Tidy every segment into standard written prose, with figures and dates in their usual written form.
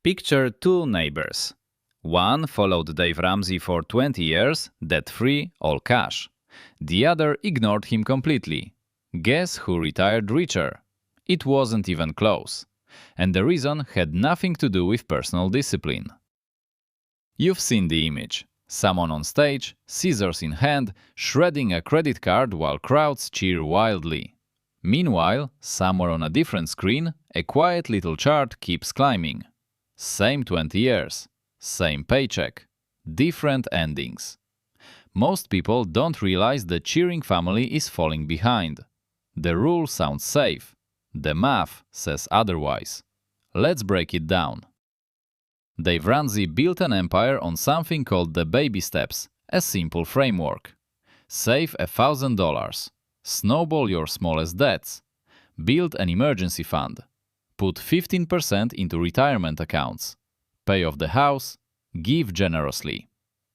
Picture two neighbors. One followed Dave Ramsey for 20 years, debt-free, all cash. The other ignored him completely. Guess who retired richer? It wasn't even close. And the reason had nothing to do with personal discipline. You've seen the image. Someone on stage, scissors in hand, shredding a credit card while crowds cheer wildly. Meanwhile, somewhere on a different screen, a quiet little chart keeps climbing. Same 20 years, same paycheck, different endings. Most people don't realize the cheering family is falling behind. The rule sounds safe. The math says otherwise. Let's break it down. Dave Ramsey built an empire on something called the baby steps, a simple framework. Save $1,000. Snowball your smallest debts. Build an emergency fund. Put 15% into retirement accounts. Pay off the house. Give generously.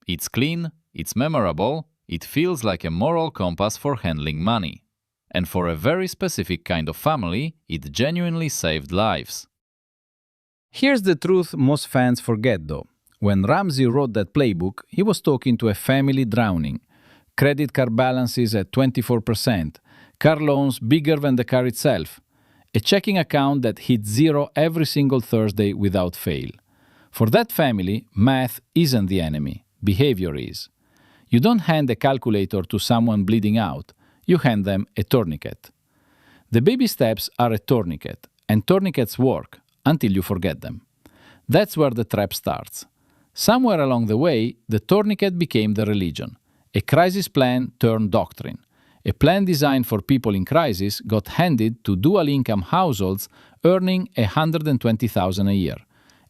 It's clean, it's memorable, it feels like a moral compass for handling money. And for a very specific kind of family, it genuinely saved lives. Here's the truth most fans forget though. When Ramsey wrote that playbook, he was talking to a family drowning. Credit card balances at 24%, car loans bigger than the car itself, a checking account that hit zero every single Thursday without fail. For that family, math isn't the enemy, behavior is. You don't hand a calculator to someone bleeding out, you hand them a tourniquet. The baby steps are a tourniquet, and tourniquets work until you forget them. That's where the trap starts. Somewhere along the way, the tourniquet became the religion. A crisis plan turned doctrine. A plan designed for people in crisis got handed to dual-income households earning $120,000 a year.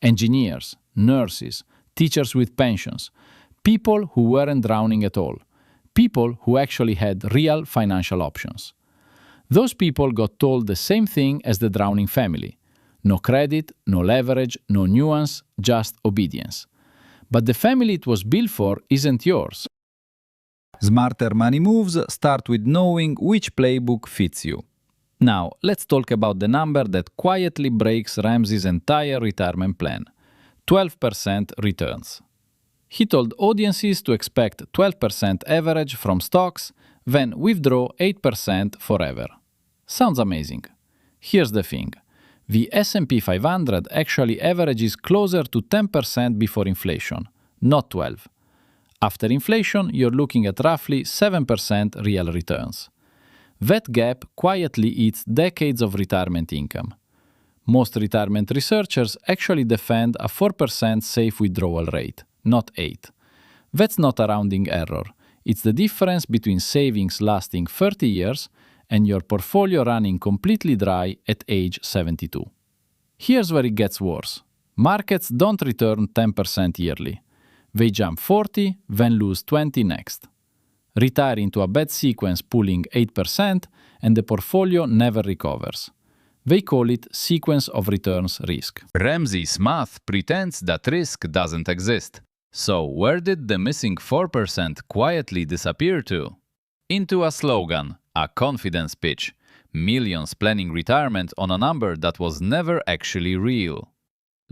Engineers, nurses, teachers with pensions, people who weren't drowning at all, people who actually had real financial options. Those people got told the same thing as the drowning family. No credit, no leverage, no nuance, just obedience. But the family it was built for isn't yours. Smarter money moves start with knowing which playbook fits you. Now, let's talk about the number that quietly breaks Ramsey's entire retirement plan. 12% returns. He told audiences to expect 12% average from stocks, then withdraw 8% forever. Sounds amazing. Here's the thing. The S&P 500 actually averages closer to 10% before inflation, not 12%. After inflation, you're looking at roughly 7% real returns. That gap quietly eats decades of retirement income. Most retirement researchers actually defend a 4% safe withdrawal rate, not 8%. That's not a rounding error. It's the difference between savings lasting 30 years and your portfolio running completely dry at age 72. Here's where it gets worse. Markets don't return 10% yearly. They jump 40, then lose 20 next. Retire into a bad sequence pulling 8% and the portfolio never recovers. They call it sequence of returns risk. Ramsey's math pretends that risk doesn't exist. So where did the missing 4% quietly disappear to? Into a slogan, a confidence pitch. Millions planning retirement on a number that was never actually real.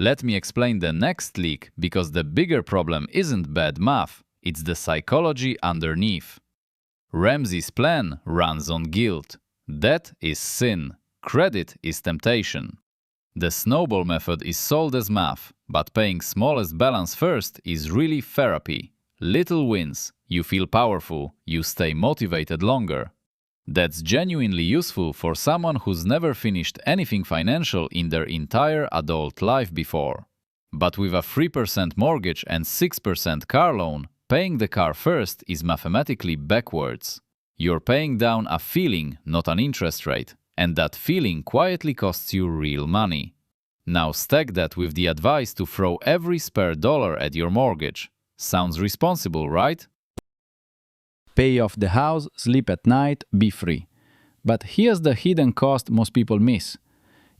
Let me explain the next leak, because the bigger problem isn't bad math, it's the psychology underneath. Ramsey's plan runs on guilt. Debt is sin. Credit is temptation. The snowball method is sold as math, but paying smallest balance first is really therapy. Little wins, you feel powerful, you stay motivated longer. That's genuinely useful for someone who's never finished anything financial in their entire adult life before. But with a 3% mortgage and 6% car loan, paying the car first is mathematically backwards. You're paying down a feeling, not an interest rate, and that feeling quietly costs you real money. Now stack that with the advice to throw every spare dollar at your mortgage. Sounds responsible, right? Pay off the house, sleep at night, be free. But here's the hidden cost most people miss.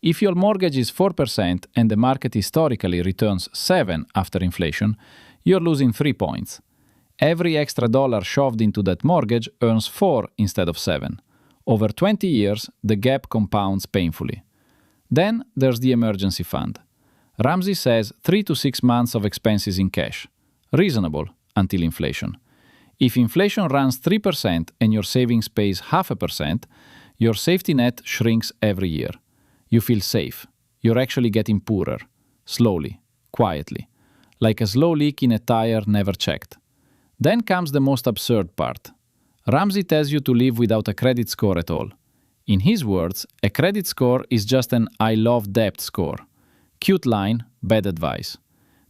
If your mortgage is 4% and the market historically returns 7% after inflation, you're losing 3 points. Every extra dollar shoved into that mortgage earns 4 instead of 7. Over 20 years, the gap compounds painfully. Then there's the emergency fund. Ramsey says 3 to 6 months of expenses in cash. Reasonable until inflation. If inflation runs 3% and your savings pays 0.5%, your safety net shrinks every year. You feel safe. You're actually getting poorer. Slowly, quietly. Like a slow leak in a tire never checked. Then comes the most absurd part. Ramsey tells you to live without a credit score at all. In his words, a credit score is just an I love debt score. Cute line, bad advice.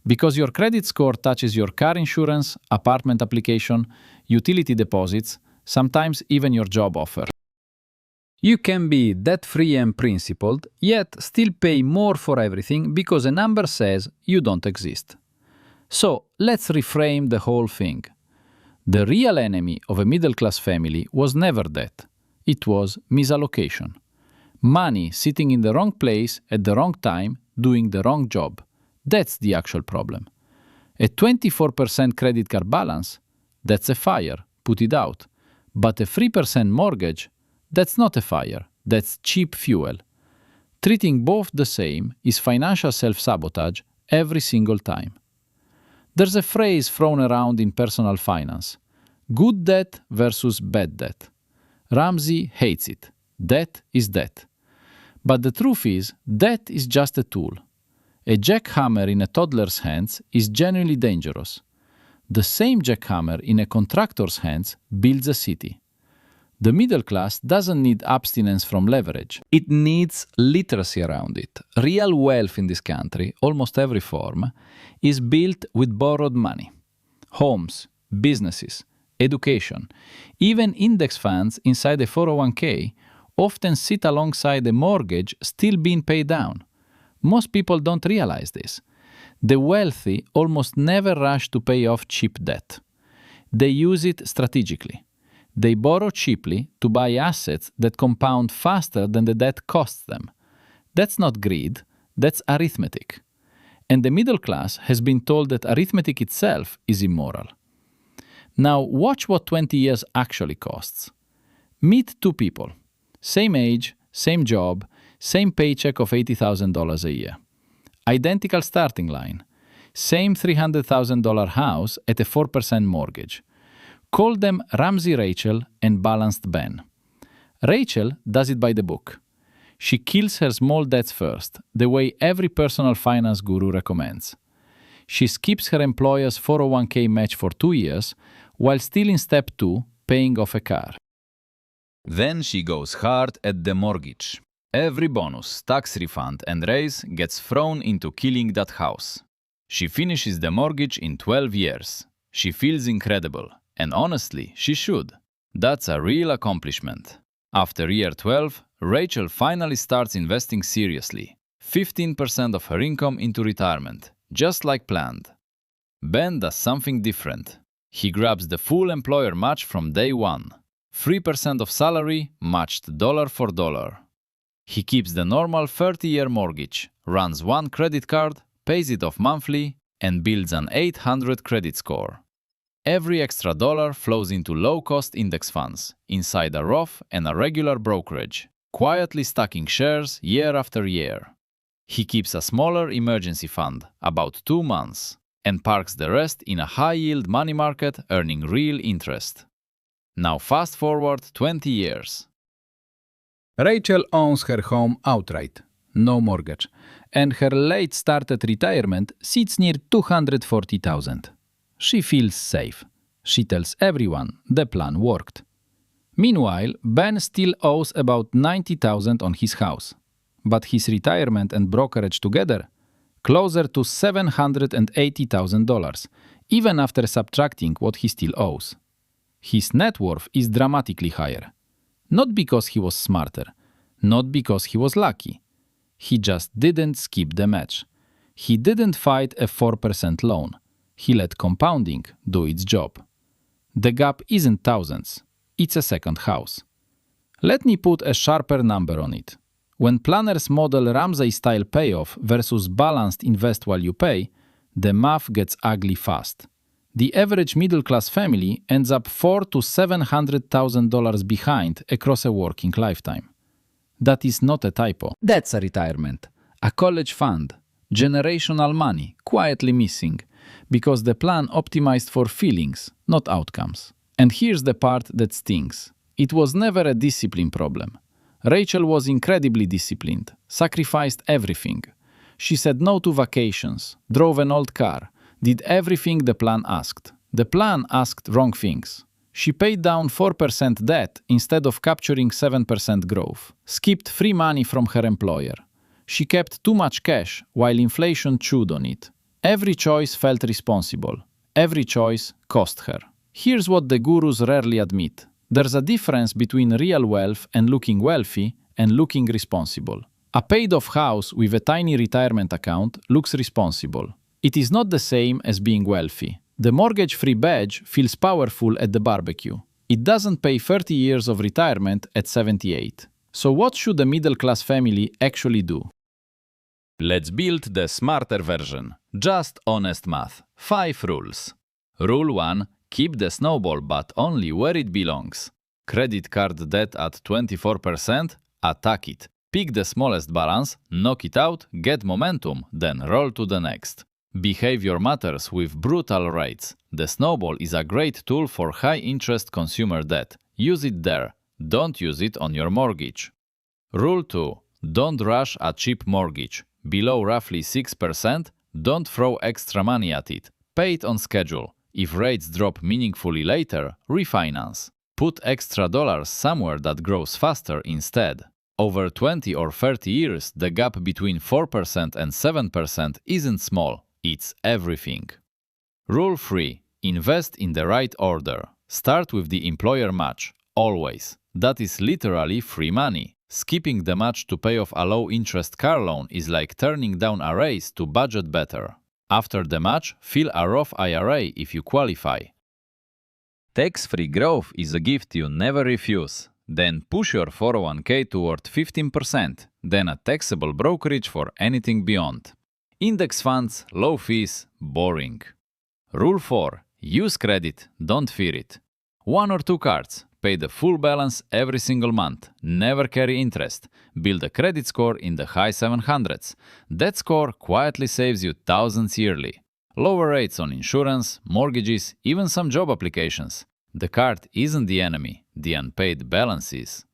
Because your credit score touches your car insurance, apartment application, utility deposits, sometimes even your job offer. You can be debt-free and principled, yet still pay more for everything because a number says you don't exist. So, let's reframe the whole thing. The real enemy of a middle-class family was never debt. It was misallocation. Money sitting in the wrong place at the wrong time, doing the wrong job. That's the actual problem. A 24% credit card balance, that's a fire, put it out. But a 3% mortgage, that's not a fire, that's cheap fuel. Treating both the same is financial self-sabotage every single time. There's a phrase thrown around in personal finance. Good debt versus bad debt. Ramsey hates it. Debt is debt. But the truth is, debt is just a tool. A jackhammer in a toddler's hands is genuinely dangerous. The same jackhammer in a contractor's hands builds a city. The middle class doesn't need abstinence from leverage. It needs literacy around it. Real wealth in this country, almost every form, is built with borrowed money. Homes, businesses, education, even index funds inside a 401k often sit alongside a mortgage still being paid down. Most people don't realize this. The wealthy almost never rush to pay off cheap debt. They use it strategically. They borrow cheaply to buy assets that compound faster than the debt costs them. That's not greed, that's arithmetic. And the middle class has been told that arithmetic itself is immoral. Now watch what 20 years actually costs. Meet two people. Same age, same job, same paycheck of $80,000 a year. Identical starting line. Same $300,000 house at a 4% mortgage. Call them Ramsey Rachel and Balanced Ben. Rachel does it by the book. She kills her small debts first, the way every personal finance guru recommends. She skips her employer's 401k match for 2 years, while still in step 2, paying off a car. Then she goes hard at the mortgage. Every bonus, tax refund and raise gets thrown into killing that house. She finishes the mortgage in 12 years. She feels incredible, and honestly, she should. That's a real accomplishment. After year 12, Rachel finally starts investing seriously. 15% of her income into retirement, just like planned. Ben does something different. He grabs the full employer match from day one. 3% of salary matched dollar for dollar. He keeps the normal 30-year mortgage, runs one credit card, pays it off monthly, and builds an 800 credit score. Every extra dollar flows into low-cost index funds, inside a Roth and a regular brokerage, quietly stacking shares year after year. He keeps a smaller emergency fund, about 2 months, and parks the rest in a high-yield money market earning real interest. Now fast forward 20 years. Rachel owns her home outright, no mortgage, and her late start at retirement sits near $240,000. She feels safe. She tells everyone the plan worked. Meanwhile, Ben still owes about $90,000 on his house, but his retirement and brokerage together, closer to $780,000, even after subtracting what he still owes. His net worth is dramatically higher. Not because he was smarter, not because he was lucky. He just didn't skip the match. He didn't fight a 4% loan. He let compounding do its job. The gap isn't thousands, it's a second house. Let me put a sharper number on it. When planners model Ramsey-style payoff versus balanced invest while you pay, the math gets ugly fast. The average middle-class family ends up $400,000 to $700,000 behind across a working lifetime. That is not a typo. That's a retirement, a college fund, Generational money, quietly missing, because the plan optimized for feelings, not outcomes. And here's the part that stings. It was never a discipline problem. Rachel was incredibly disciplined, sacrificed everything. She said no to vacations, drove an old car, did everything the plan asked. The plan asked wrong things. She paid down 4% debt instead of capturing 7% growth, skipped free money from her employer. She kept too much cash while inflation chewed on it. Every choice felt responsible. Every choice cost her. Here's what the gurus rarely admit. There's a difference between real wealth and looking wealthy and looking responsible. A paid-off house with a tiny retirement account looks responsible. It is not the same as being wealthy. The mortgage-free badge feels powerful at the barbecue. It doesn't pay 30 years of retirement at 78. So what should a middle-class family actually do? Let's build the smarter version. Just honest math. 5 rules. Rule 1. Keep the snowball but only where it belongs. Credit card debt at 24%? Attack it. Pick the smallest balance, knock it out, get momentum, then roll to the next. Behavior matters with brutal rates. The snowball is a great tool for high-interest consumer debt. Use it there. Don't use it on your mortgage. Rule 2. Don't rush a cheap mortgage. Below roughly 6%, don't throw extra money at it. Pay it on schedule. If rates drop meaningfully later, refinance. Put extra dollars somewhere that grows faster instead. Over 20 or 30 years, the gap between 4% and 7% isn't small. It's everything. Rule 3. Invest in the right order. Start with the employer match. Always. That is literally free money. Skipping the match to pay off a low-interest car loan is like turning down a raise to budget better. After the match, fill a Roth IRA if you qualify. Tax-free growth is a gift you never refuse. Then push your 401k toward 15%, then a taxable brokerage for anything beyond. Index funds, low fees, boring. Rule 4. Use credit, don't fear it. 1 or 2 cards. Pay the full balance every single month. Never carry interest. Build a credit score in the high 700s. That score quietly saves you thousands yearly. Lower rates on insurance, mortgages, even some job applications. The card isn't the enemy, the unpaid balance is.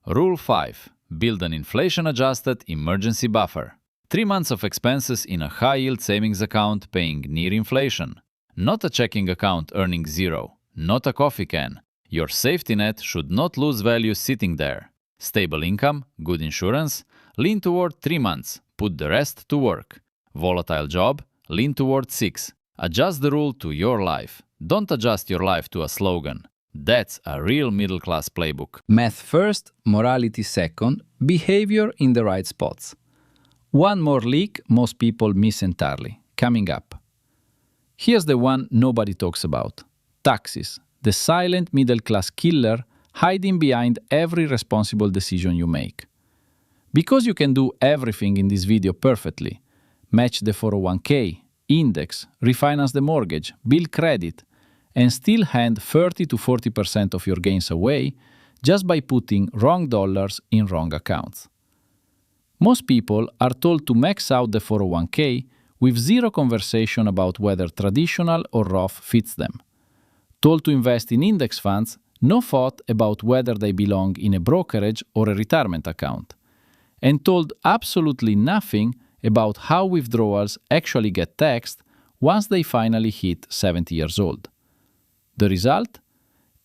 Rule 5. Build an inflation-adjusted emergency buffer. 3 months of expenses in a high-yield savings account paying near inflation. Not a checking account earning 0. Not a coffee can. Your safety net should not lose value sitting there. Stable income, good insurance, lean toward 3 months, put the rest to work. Volatile job, lean toward 6. Adjust the rule to your life. Don't adjust your life to a slogan. That's a real middle-class playbook. Math first, morality second, behavior in the right spots. One more leak most people miss entirely, coming up. Here's the one nobody talks about. Taxes, the silent middle-class killer hiding behind every responsible decision you make. Because you can do everything in this video perfectly, match the 401k, index, refinance the mortgage, build credit, and still hand 30 to 40% of your gains away just by putting wrong dollars in wrong accounts. Most people are told to max out the 401k with zero conversation about whether traditional or Roth fits them. Told to invest in index funds, no thought about whether they belong in a brokerage or a retirement account. And told absolutely nothing about how withdrawals actually get taxed once they finally hit 70 years old. The result?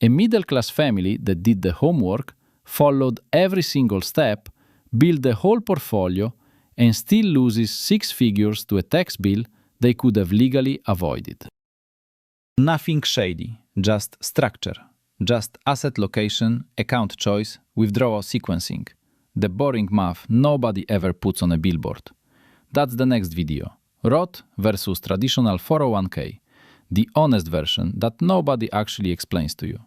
A middle-class family that did the homework, followed every single step, built the whole portfolio, and still loses 6 figures to a tax bill they could have legally avoided. Nothing shady, just structure, just asset location, account choice, withdrawal sequencing. The boring math nobody ever puts on a billboard. That's the next video. Roth versus traditional 401k. The honest version that nobody actually explains to you.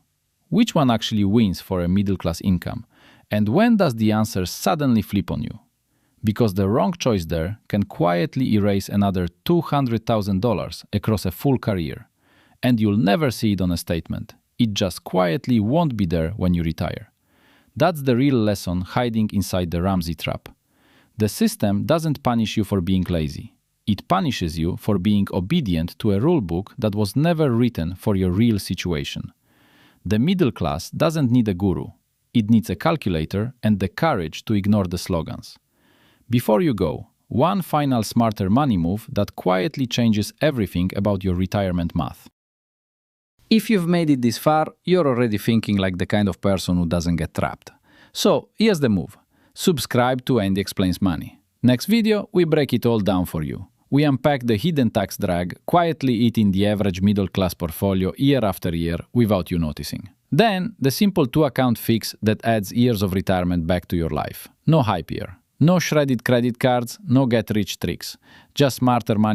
Which one actually wins for a middle-class income? And when does the answer suddenly flip on you? Because the wrong choice there can quietly erase another $200,000 across a full career. And you'll never see it on a statement. It just quietly won't be there when you retire. That's the real lesson hiding inside the Ramsey trap. The system doesn't punish you for being lazy. It punishes you for being obedient to a rulebook that was never written for your real situation. The middle class doesn't need a guru. It needs a calculator and the courage to ignore the slogans. Before you go, one final smarter money move that quietly changes everything about your retirement math. If you've made it this far, you're already thinking like the kind of person who doesn't get trapped. So, here's the move. Subscribe to Andy Explains Money. Next video, we break it all down for you. We unpack the hidden tax drag quietly eating the average middle-class portfolio year after year without you noticing. Then, the simple 2-account fix that adds years of retirement back to your life. No hype here. No shredded credit cards, no get-rich tricks. Just smarter money